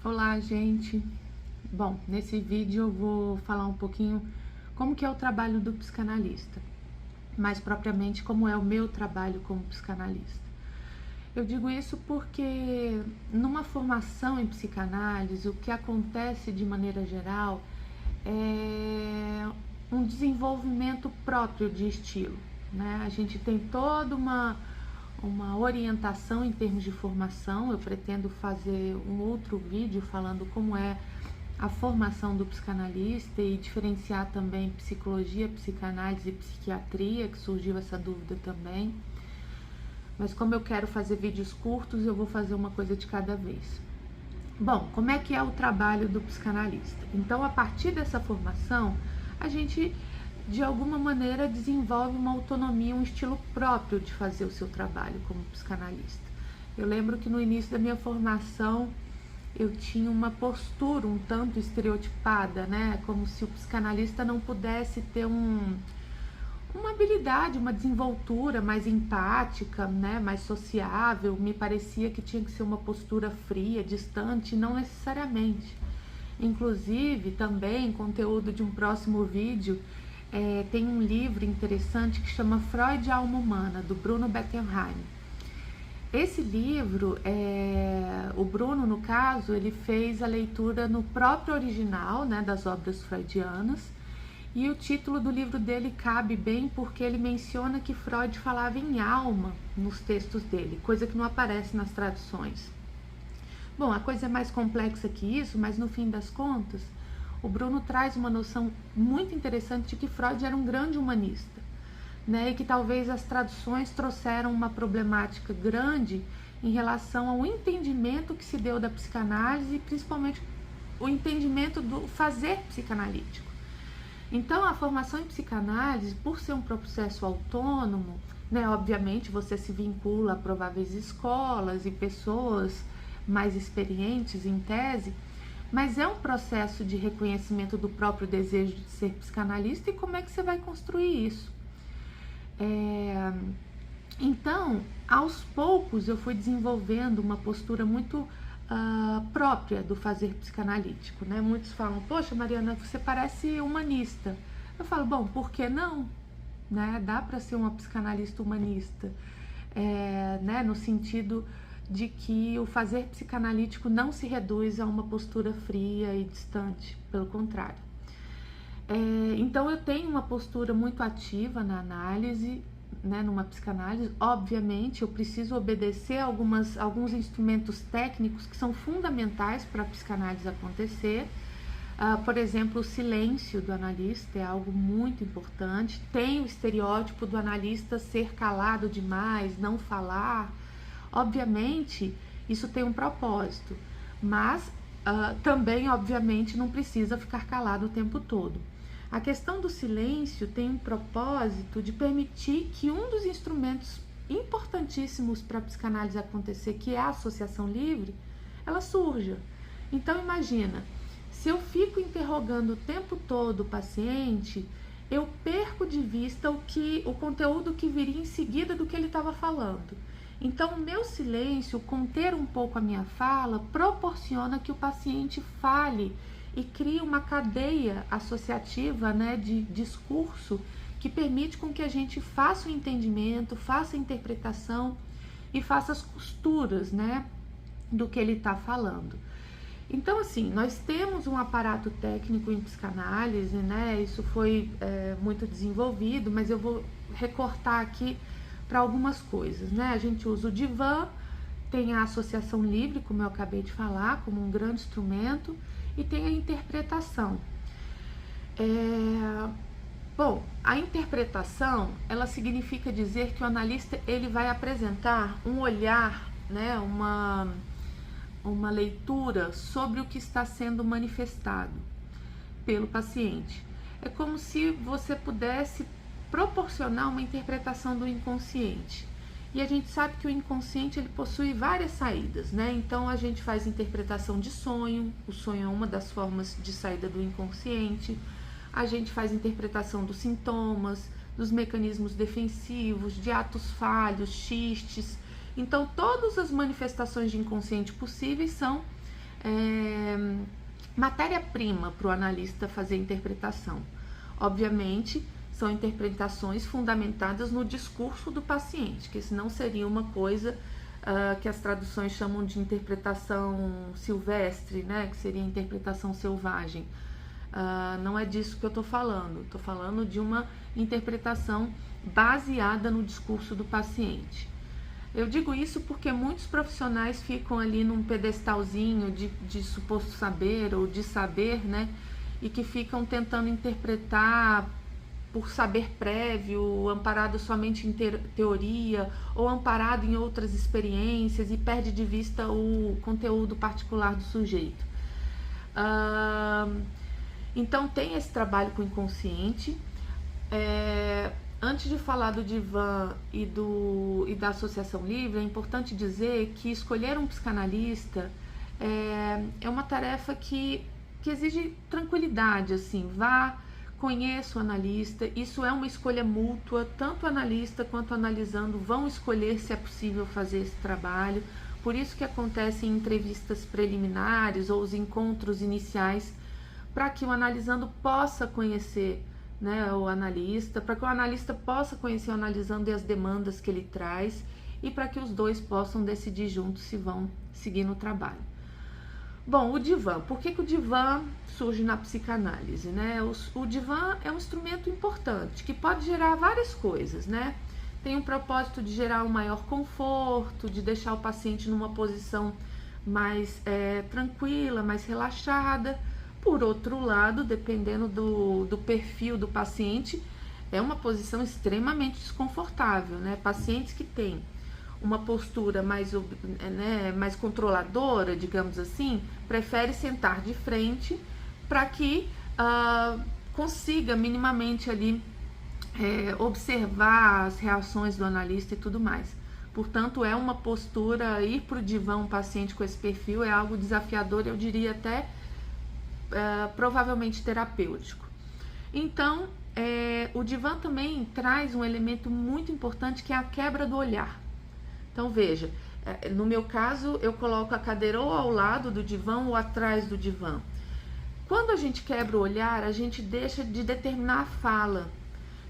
Olá, gente. Bom, nesse vídeo eu vou falar um pouquinho como que é o trabalho do psicanalista, mais propriamente como é o meu trabalho como psicanalista. Eu digo isso porque numa formação em psicanálise, o que acontece de maneira geral é um desenvolvimento próprio de estilo, né? A gente tem toda uma orientação em termos de formação. Eu pretendo fazer um outro vídeo falando como é a formação do psicanalista e diferenciar também psicologia, psicanálise e psiquiatria, que surgiu essa dúvida também. Mas como eu quero fazer vídeos curtos, eu vou fazer uma coisa de cada vez. Bom, como é que é o trabalho do psicanalista? Então, a partir dessa formação, a gente de alguma maneira desenvolve uma autonomia, um estilo próprio de fazer o seu trabalho como psicanalista. Eu lembro que no início da minha formação eu tinha uma postura um tanto estereotipada, né? Como se o psicanalista não pudesse ter uma habilidade, uma desenvoltura mais empática, né? Mais sociável. Me parecia que tinha que ser uma postura fria, distante, não necessariamente. Inclusive, também, conteúdo de um próximo vídeo, tem um livro interessante que chama Freud e a Alma Humana, do Bruno Bettelheim. Esse livro, o Bruno, no caso, ele fez a leitura no próprio original, né, das obras freudianas, e o título do livro dele cabe bem porque ele menciona que Freud falava em alma nos textos dele, coisa que não aparece nas traduções. Bom, a coisa é mais complexa que isso, mas no fim das contas, o Bruno traz uma noção muito interessante de que Freud era um grande humanista, né? E que talvez as traduções trouxeram uma problemática grande em relação ao entendimento que se deu da psicanálise e principalmente o entendimento do fazer psicanalítico. Então, a formação em psicanálise, por ser um processo autônomo, né, obviamente você se vincula a prováveis escolas e pessoas mais experientes em tese, mas é um processo de reconhecimento do próprio desejo de ser psicanalista. E como é que você vai construir isso? Então, aos poucos eu fui desenvolvendo uma postura muito própria do fazer psicanalítico, né? Muitos falam, poxa, Mariana, você parece humanista. Eu falo, bom, por que não? Né? Dá para ser uma psicanalista humanista, né? No sentido de que o fazer psicanalítico não se reduz a uma postura fria e distante, pelo contrário. Então eu tenho uma postura muito ativa na análise, né, numa psicanálise. Obviamente eu preciso obedecer alguns instrumentos técnicos que são fundamentais para a psicanálise acontecer. Por exemplo, o silêncio do analista é algo muito importante. Tem o estereótipo do analista ser calado demais, não falar. Obviamente, isso tem um propósito, mas também, obviamente, não precisa ficar calado o tempo todo. A questão do silêncio tem um propósito de permitir que um dos instrumentos importantíssimos para a psicanálise acontecer, que é a associação livre, ela surja. Então, imagina, se eu fico interrogando o tempo todo o paciente, eu perco de vista o conteúdo que viria em seguida do que ele estava falando. Então, o meu silêncio, conter um pouco a minha fala, proporciona que o paciente fale e crie uma cadeia associativa, né, de discurso que permite com que a gente faça o entendimento, faça a interpretação e faça as costuras, né, do que ele está falando. Então, assim, nós temos um aparato técnico em psicanálise, né, isso foi muito desenvolvido, mas eu vou recortar aqui para algumas coisas, né? A gente usa o divã, tem a associação livre, como eu acabei de falar, como um grande instrumento, e tem a interpretação. Bom, a interpretação, ela significa dizer que o analista ele vai apresentar um olhar, né, uma leitura sobre o que está sendo manifestado pelo paciente. É como se você pudesse proporcionar uma interpretação do inconsciente. E a gente sabe que o inconsciente ele possui várias saídas, né? Então a gente faz interpretação de sonho, o sonho é uma das formas de saída do inconsciente. A gente faz interpretação dos sintomas, dos mecanismos defensivos, de atos falhos, xistes. Então todas as manifestações de inconsciente possíveis são matéria-prima para o analista fazer interpretação. Obviamente, são interpretações fundamentadas no discurso do paciente, que senão seria uma coisa que as traduções chamam de interpretação silvestre, né? Que seria interpretação selvagem. Não é disso que eu estou falando de uma interpretação baseada no discurso do paciente. Eu digo isso porque muitos profissionais ficam ali num pedestalzinho de suposto saber ou de saber, né? E que ficam tentando interpretar por saber prévio, amparado somente em teoria ou amparado em outras experiências e perde de vista o conteúdo particular do sujeito. Então tem esse trabalho com o inconsciente. Antes de falar do divã e da associação livre, é importante dizer que escolher um psicanalista é uma tarefa que exige tranquilidade, assim, conheça o analista, isso é uma escolha mútua, tanto o analista quanto o analisando vão escolher se é possível fazer esse trabalho, por isso que acontecem entrevistas preliminares ou os encontros iniciais, para que o analisando possa conhecer, né, o analista, para que o analista possa conhecer o analisando e as demandas que ele traz, e para que os dois possam decidir juntos se vão seguir no trabalho. Bom, o divã. Por que o divã surge na psicanálise, né? O divã é um instrumento importante que pode gerar várias coisas, né? Tem um propósito de gerar um maior conforto, de deixar o paciente numa posição mais tranquila, mais relaxada. Por outro lado, dependendo do perfil do paciente, é uma posição extremamente desconfortável, né? Pacientes que têm uma postura mais controladora, digamos assim, prefere sentar de frente para que consiga minimamente ali observar as reações do analista e tudo mais. Portanto, é uma postura, ir para o divã um paciente com esse perfil é algo desafiador, eu diria até provavelmente terapêutico. Então, o divã também traz um elemento muito importante que é a quebra do olhar. Então veja, no meu caso eu coloco a cadeira ou ao lado do divã ou atrás do divã. Quando a gente quebra o olhar, a gente deixa de determinar a fala.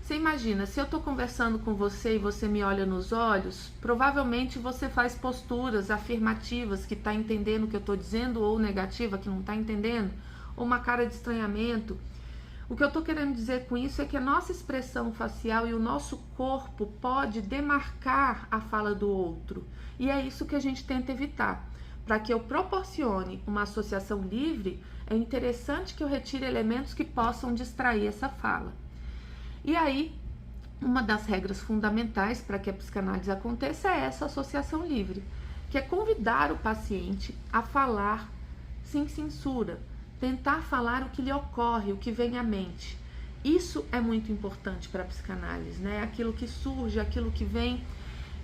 Você imagina, se eu estou conversando com você e você me olha nos olhos, provavelmente você faz posturas afirmativas que está entendendo o que eu estou dizendo ou negativa que não está entendendo, ou uma cara de estranhamento. O que eu estou querendo dizer com isso é que a nossa expressão facial e o nosso corpo pode demarcar a fala do outro. E é isso que a gente tenta evitar. Para que eu proporcione uma associação livre, é interessante que eu retire elementos que possam distrair essa fala. E aí, uma das regras fundamentais para que a psicanálise aconteça é essa associação livre, que é convidar o paciente a falar sem censura. Tentar falar o que lhe ocorre, o que vem à mente. Isso é muito importante para a psicanálise, né? Aquilo que surge, aquilo que vem,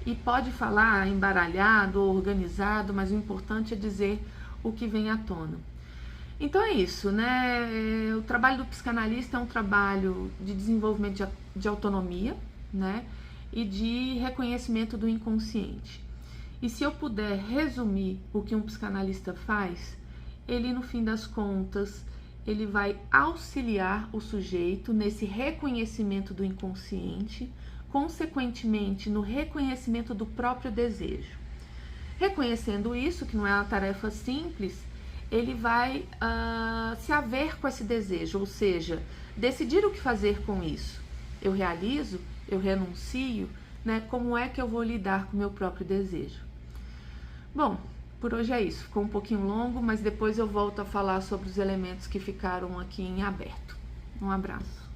e pode falar embaralhado ou organizado, mas o importante é dizer o que vem à tona. Então é isso, né? O trabalho do psicanalista é um trabalho de desenvolvimento de autonomia, né? E de reconhecimento do inconsciente. E se eu puder resumir o que um psicanalista faz, ele, no fim das contas, ele vai auxiliar o sujeito nesse reconhecimento do inconsciente, consequentemente no reconhecimento do próprio desejo. Reconhecendo isso, que não é uma tarefa simples, ele vai se haver com esse desejo, ou seja, decidir o que fazer com isso. Eu realizo, eu renuncio, né? Como é que eu vou lidar com o meu próprio desejo? Bom, por hoje é isso. Ficou um pouquinho longo, mas depois eu volto a falar sobre os elementos que ficaram aqui em aberto. Um abraço.